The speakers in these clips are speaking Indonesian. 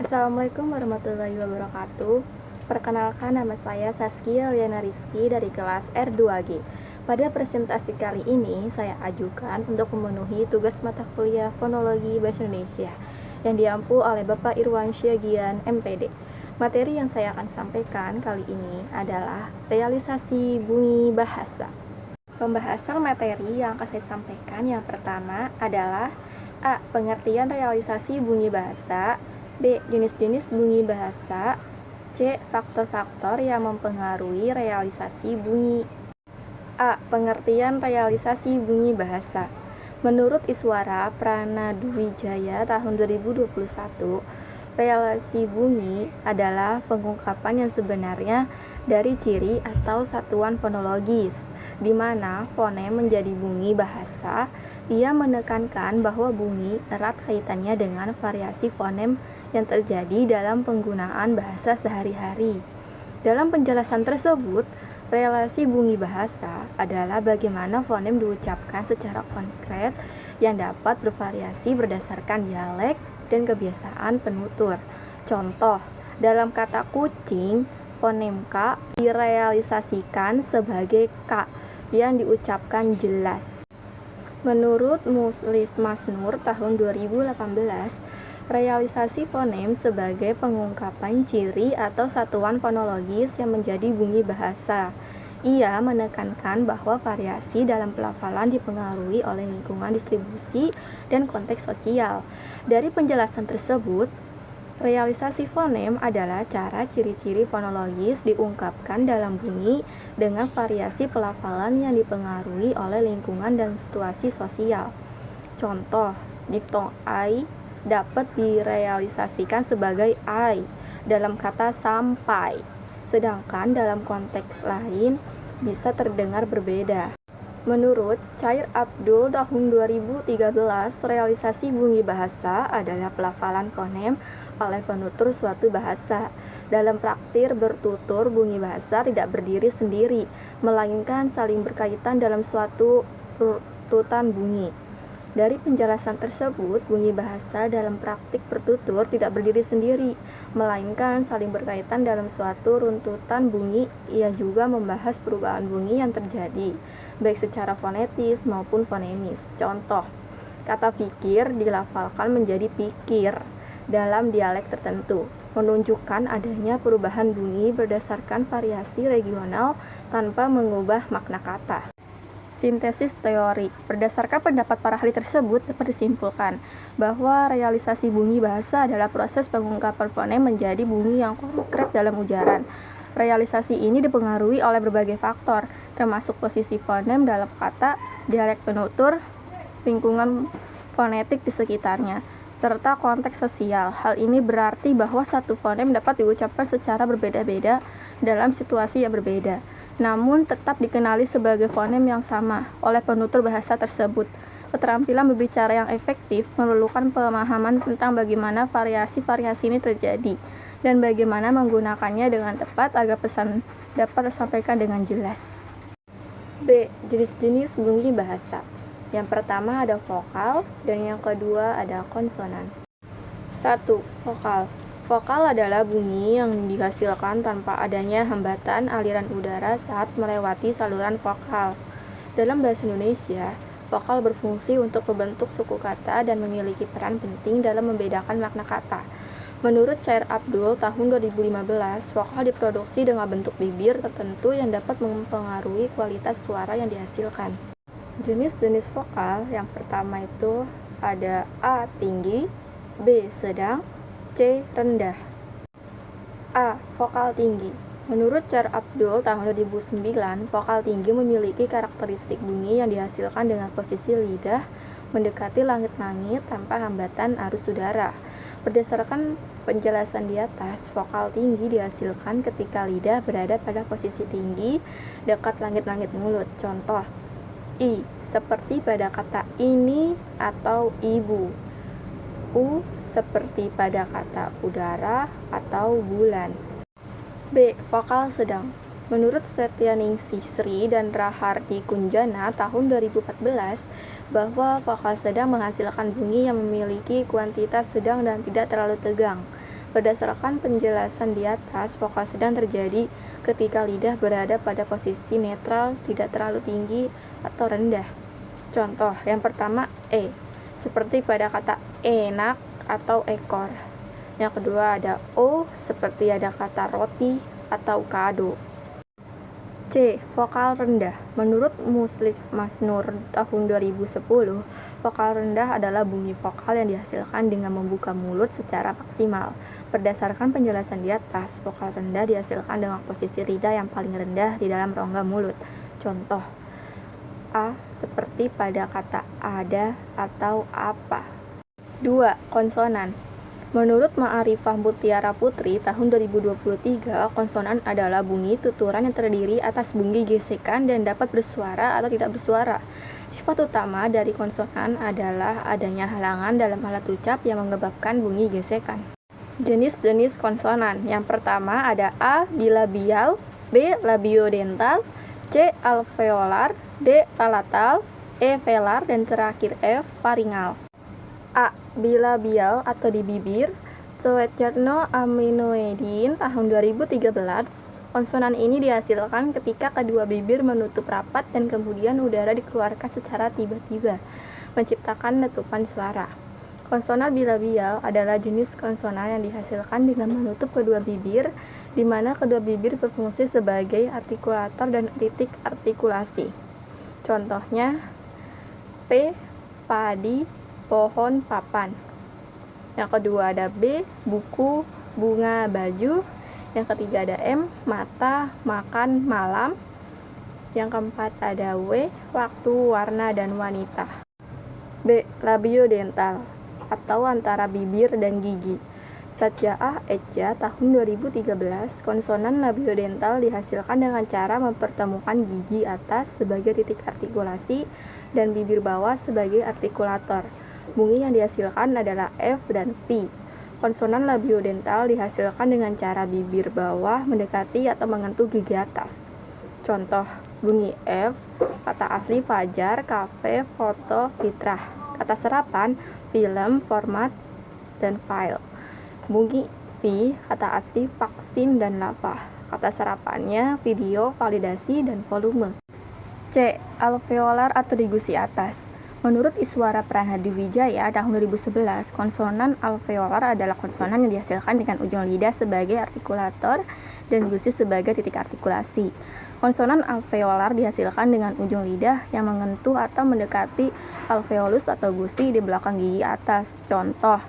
Assalamualaikum warahmatullahi wabarakatuh. Perkenalkan, nama saya Saskia Liana Rizky dari kelas R2G. Pada presentasi kali ini saya ajukan untuk memenuhi tugas mata kuliah Fonologi Bahasa Indonesia yang diampu oleh Bapak Irwansyah Gian MPD. Materi yang saya akan sampaikan kali ini adalah realisasi bunyi bahasa. Pembahasan materi yang akan saya sampaikan yang pertama adalah A. Pengertian realisasi bunyi bahasa. B. Jenis-jenis bunyi bahasa. C. Faktor-faktor yang mempengaruhi realisasi bunyi. A. Pengertian realisasi bunyi bahasa. Menurut Iswara Pranadwijaya tahun 2021, realisasi bunyi adalah pengungkapan yang sebenarnya dari ciri atau satuan fonologis, di mana fonem menjadi bunyi bahasa. Ia menekankan bahwa bunyi erat kaitannya dengan variasi fonem yang terjadi dalam penggunaan bahasa sehari-hari. Dalam penjelasan tersebut, relasi bunyi bahasa adalah bagaimana fonem diucapkan secara konkret yang dapat bervariasi berdasarkan dialek dan kebiasaan penutur. Contoh, dalam kata kucing, fonem K direalisasikan sebagai K yang diucapkan jelas. Menurut Muslis Masnur tahun 2018, realisasi fonem sebagai pengungkapan ciri atau satuan fonologis yang menjadi bunyi bahasa. Ia menekankan bahwa variasi dalam pelafalan dipengaruhi oleh lingkungan distribusi dan konteks sosial. Dari penjelasan tersebut, realisasi fonem adalah cara ciri-ciri fonologis diungkapkan dalam bunyi dengan variasi pelafalan yang dipengaruhi oleh lingkungan dan situasi sosial. Contoh, diftong ai dapat direalisasikan sebagai ai dalam kata sampai, sedangkan dalam konteks lain bisa terdengar berbeda. Menurut Chair Abdul tahun 2013, realisasi bunyi bahasa adalah pelafalan fonem oleh penutur suatu bahasa. Dalam praktir bertutur, bunyi bahasa tidak berdiri sendiri, melainkan saling berkaitan dalam suatu runtutan bunyi. Dari penjelasan tersebut, bunyi bahasa dalam praktik bertutur tidak berdiri sendiri, melainkan saling berkaitan dalam suatu runtutan bunyi. Ia juga membahas perubahan bunyi yang terjadi, baik secara fonetis maupun fonemis. Contoh, kata fikir dilafalkan menjadi pikir dalam dialek tertentu, menunjukkan adanya perubahan bunyi berdasarkan variasi regional tanpa mengubah makna kata. Sintesis teori. Berdasarkan pendapat para ahli tersebut, dapat disimpulkan bahwa realisasi bunyi bahasa adalah proses pengungkapan fonem menjadi bunyi yang konkret dalam ujaran. Realisasi ini dipengaruhi oleh berbagai faktor, termasuk posisi fonem dalam kata, dialek penutur, lingkungan fonetik di sekitarnya, serta konteks sosial. Hal ini berarti bahwa satu fonem dapat diucapkan secara berbeda-beda dalam situasi yang berbeda, namun tetap dikenali sebagai fonem yang sama oleh penutur bahasa tersebut. Keterampilan berbicara yang efektif memerlukan pemahaman tentang bagaimana variasi-variasi ini terjadi dan bagaimana menggunakannya dengan tepat agar pesan dapat tersampaikan dengan jelas. B. Jenis-jenis bunyi bahasa. Yang pertama ada vokal dan yang kedua ada konsonan. 1. Vokal. Vokal adalah bunyi yang dihasilkan tanpa adanya hambatan aliran udara saat melewati saluran vokal. Dalam bahasa Indonesia, vokal berfungsi untuk membentuk suku kata dan memiliki peran penting dalam membedakan makna kata. Menurut Chair Abdul tahun 2015, vokal diproduksi dengan bentuk bibir tertentu yang dapat mempengaruhi kualitas suara yang dihasilkan. Jenis-jenis vokal yang pertama itu ada A. Tinggi, B. Sedang, C. Rendah. A. Vokal tinggi. Menurut Chair Abdul tahun 2009, vokal tinggi memiliki karakteristik bunyi yang dihasilkan dengan posisi lidah mendekati langit-langit tanpa hambatan arus udara. Berdasarkan penjelasan di atas, vokal tinggi dihasilkan ketika lidah berada pada posisi tinggi dekat langit-langit mulut. Contoh, I. Seperti pada kata ini atau ibu. U. Seperti pada kata udara atau bulan. B. Vokal sedang. Menurut Setyaningsih Sri dan Rahardi Kunjana tahun 2014, bahwa vokal sedang menghasilkan bunyi yang memiliki kuantitas sedang dan tidak terlalu tegang. Berdasarkan penjelasan di atas, vokal sedang terjadi ketika lidah berada pada posisi netral, tidak terlalu tinggi atau rendah. Contoh, yang pertama E, seperti pada kata enak atau ekor. Yang kedua ada O, seperti ada kata roti atau kado. C. Vokal rendah. Menurut Muslik Masnur tahun 2010, vokal rendah adalah bunyi vokal yang dihasilkan dengan membuka mulut secara maksimal. Berdasarkan penjelasan di atas, vokal rendah dihasilkan dengan posisi lidah yang paling rendah di dalam rongga mulut. Contoh, A, seperti pada kata ada atau apa. 2. Konsonan. Menurut Ma'arifah Mutiara Putri tahun 2023, konsonan adalah bunyi tuturan yang terdiri atas bunyi gesekan dan dapat bersuara atau tidak bersuara. Sifat utama dari konsonan adalah adanya halangan dalam alat ucap yang menyebabkan bunyi gesekan. Jenis-jenis konsonan. Yang pertama ada A. Bilabial, B. Labiodental, C. Alveolar, D. Palatal, E. velar, dan terakhir F. Faringal. A. Bilabial atau di bibir. Soetjarno Aminoedin tahun 2013. Konsonan ini dihasilkan ketika kedua bibir menutup rapat dan kemudian udara dikeluarkan secara tiba-tiba, menciptakan letupan suara. Konsonan bilabial adalah jenis konsonan yang dihasilkan dengan menutup kedua bibir, di mana kedua bibir berfungsi sebagai artikulator dan titik artikulasi. Contohnya P. Padi, pohon, papan. Yang kedua ada B. Buku, bunga, baju. Yang ketiga ada M. Mata, makan, malam. Yang keempat ada W. Waktu, warna, dan wanita. B. Labiodental atau antara bibir dan gigi. Satyaah Eja tahun 2013, konsonan labiodental dihasilkan dengan cara mempertemukan gigi atas sebagai titik artikulasi dan bibir bawah sebagai artikulator. Bunyi yang dihasilkan adalah F dan V. Konsonan labiodental dihasilkan dengan cara bibir bawah mendekati atau menyentuh gigi atas. Contoh, bunyi F, kata asli fajar, kafe, foto, fitrah. Kata serapan, film, format, dan file. Bunyi V, kata asli vaksin dan lava. Kata serapannya video, validasi, dan volume. C. Alveolar atau di gusi atas. Menurut Iswara Pranadiwijaya tahun 2011, konsonan alveolar adalah konsonan yang dihasilkan dengan ujung lidah sebagai artikulator dan gusi sebagai titik artikulasi. Konsonan alveolar dihasilkan dengan ujung lidah yang mengentu atau mendekati alveolus atau gusi di belakang gigi atas. Contoh,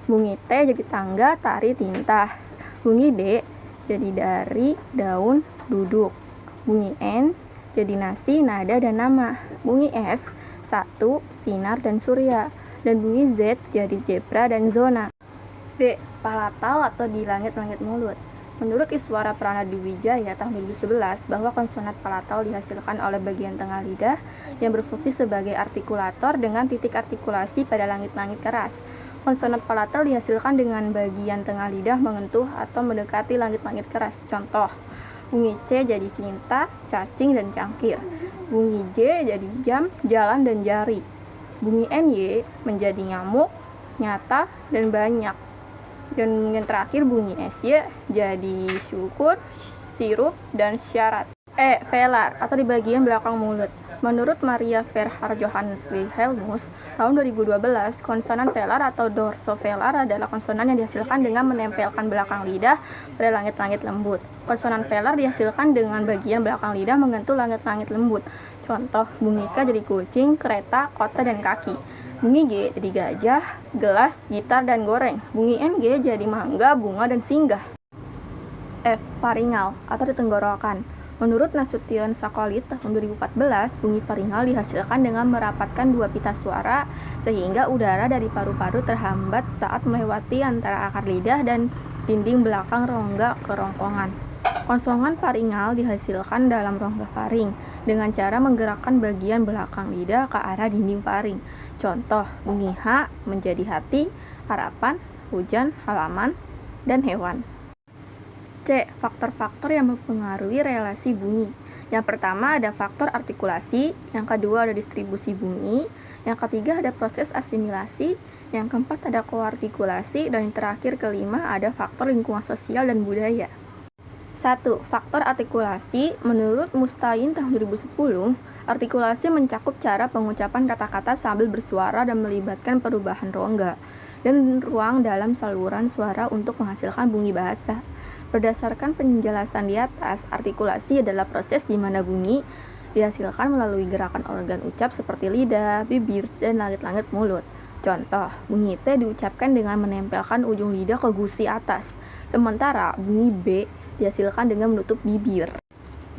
bunyi T jadi tangga, tari, tinta. Bunyi D jadi dari, daun, duduk. Bunyi N jadi nasi, nada, dan nama. Bunyi S, satu, sinar dan surya. Dan bunyi Z jadi zebra dan zona. D. Palatal atau di langit-langit mulut. Menurut Iswara Pranadiwijaya tahun 2011, bahwa konsonat palatal dihasilkan oleh bagian tengah lidah yang berfungsi sebagai artikulator dengan titik artikulasi pada langit-langit keras. Konsonat palatal dihasilkan dengan bagian tengah lidah mengentuh atau mendekati langit-langit keras. Contoh, bunyi C jadi cinta, cacing, dan cangkir. Bunyi J jadi jam, jalan, dan jari. Bunyi NY menjadi nyamuk, nyata, dan banyak. Dan yang terakhir bunyi SY jadi syukur, sirup, dan syarat. E. Velar atau di bagian belakang mulut. Menurut Maria Verhaar Johannes Wilhelmus tahun 2012, konsonan velar atau dorsovelar adalah konsonan yang dihasilkan dengan menempelkan belakang lidah pada langit-langit lembut. Konsonan velar dihasilkan dengan bagian belakang lidah mengentu langit-langit lembut. Contoh, bunyi K jadi kucing, kereta, kota, dan kaki. Bunyi G jadi gajah, gelas, gitar, dan goreng. Bunyi NG jadi mangga, bunga, dan singgah. F. Faringal atau di tenggorokan. Menurut Nasution Sakolit tahun 2014, bunyi faringal dihasilkan dengan merapatkan dua pita suara sehingga udara dari paru-paru terhambat saat melewati antara akar lidah dan dinding belakang rongga kerongkongan. Konsongan faringal dihasilkan dalam rongga faring dengan cara menggerakkan bagian belakang lidah ke arah dinding faring. Contoh, bunyi H menjadi hati, harapan, hujan, halaman, dan hewan. C. Faktor-faktor yang mempengaruhi relasi bunyi. Yang pertama ada faktor artikulasi, yang kedua ada distribusi bunyi, yang ketiga ada proses asimilasi, Yang keempat ada koartikulasi, dan yang terakhir kelima ada faktor lingkungan sosial dan budaya. 1. Faktor artikulasi. Menurut Mustain tahun 2010, artikulasi mencakup cara pengucapan kata-kata sambil bersuara dan melibatkan perubahan rongga dan ruang dalam saluran suara untuk menghasilkan bunyi bahasa. Berdasarkan penjelasan di atas, artikulasi adalah proses di mana bunyi dihasilkan melalui gerakan organ ucap seperti lidah, bibir, dan langit-langit mulut. Contoh, bunyi T diucapkan dengan menempelkan ujung lidah ke gusi atas, sementara bunyi B dihasilkan dengan menutup bibir.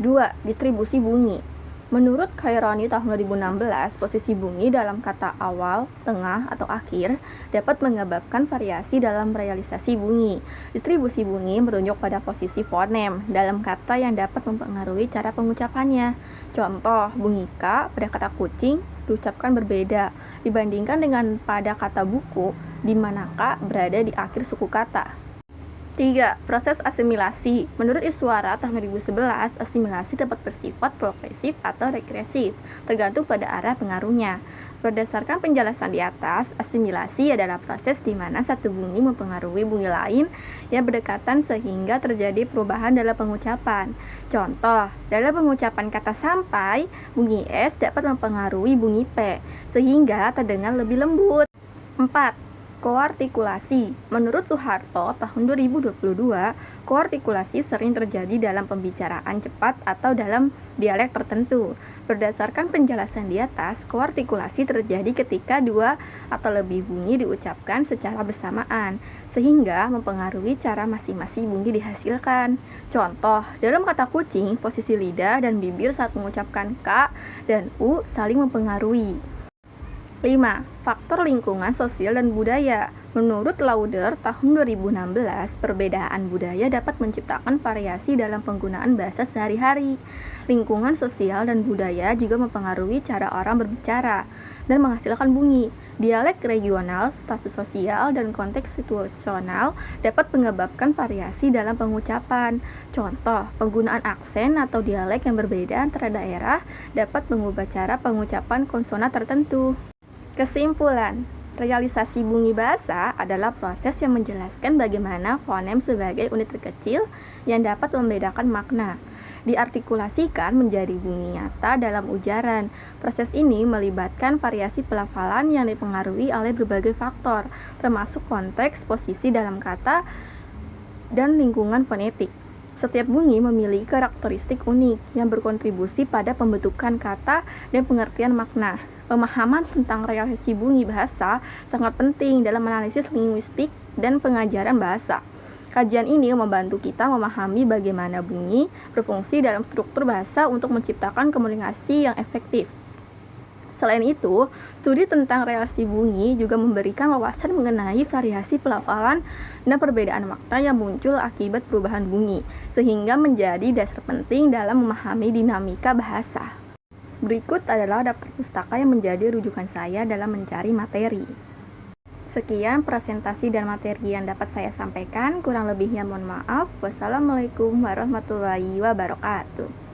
2. Distribusi bunyi. Menurut Khairani tahun 2016, posisi bunyi dalam kata awal, tengah, atau akhir dapat menyebabkan variasi dalam realisasi bunyi. Distribusi bunyi merujuk pada posisi fonem dalam kata yang dapat mempengaruhi cara pengucapannya. Contoh, bunyi K pada kata kucing diucapkan berbeda dibandingkan dengan pada kata buku, di mana K berada di akhir suku kata. 3. Proses asimilasi. Menurut Iswara tahun 2011, asimilasi dapat bersifat progresif atau regresif, tergantung pada arah pengaruhnya. Berdasarkan penjelasan di atas, asimilasi adalah proses di mana satu bunyi mempengaruhi bunyi lain yang berdekatan sehingga terjadi perubahan dalam pengucapan. Contoh, dalam pengucapan kata sampai, bunyi S dapat mempengaruhi bunyi P, sehingga terdengar lebih lembut. 4. Koartikulasi. Menurut Soeharto tahun 2022, koartikulasi sering terjadi dalam pembicaraan cepat atau dalam dialek tertentu. Berdasarkan penjelasan di atas, koartikulasi terjadi ketika dua atau lebih bunyi diucapkan secara bersamaan, sehingga mempengaruhi cara masing-masing bunyi dihasilkan. Contoh, dalam kata kucing, posisi lidah dan bibir saat mengucapkan K dan U saling mempengaruhi. 5. Faktor lingkungan sosial dan budaya. Menurut Lauder tahun 2016, perbedaan budaya dapat menciptakan variasi dalam penggunaan bahasa sehari-hari. Lingkungan sosial dan budaya juga mempengaruhi cara orang berbicara dan menghasilkan bunyi. Dialek regional, status sosial, dan konteks situasional dapat menyebabkan variasi dalam pengucapan. Contoh, penggunaan aksen atau dialek yang berbeda antara daerah dapat mengubah cara pengucapan konsonan tertentu. Kesimpulan, realisasi bunyi bahasa adalah proses yang menjelaskan bagaimana fonem sebagai unit terkecil yang dapat membedakan makna diartikulasikan menjadi bunyi nyata dalam ujaran. Proses ini melibatkan variasi pelafalan yang dipengaruhi oleh berbagai faktor, termasuk konteks, posisi dalam kata, dan lingkungan fonetik. Setiap bunyi memiliki karakteristik unik yang berkontribusi pada pembentukan kata dan pengertian makna. Pemahaman tentang realisasi bunyi bahasa sangat penting dalam analisis linguistik dan pengajaran bahasa. Kajian ini membantu kita memahami bagaimana bunyi berfungsi dalam struktur bahasa untuk menciptakan komunikasi yang efektif. Selain itu, studi tentang realisasi bunyi juga memberikan wawasan mengenai variasi pelafalan dan perbedaan makna yang muncul akibat perubahan bunyi, sehingga menjadi dasar penting dalam memahami dinamika bahasa. Berikut adalah daftar pustaka yang menjadi rujukan saya dalam mencari materi. Sekian presentasi dan materi yang dapat saya sampaikan, kurang lebihnya mohon maaf. Wassalamualaikum warahmatullahi wabarakatuh.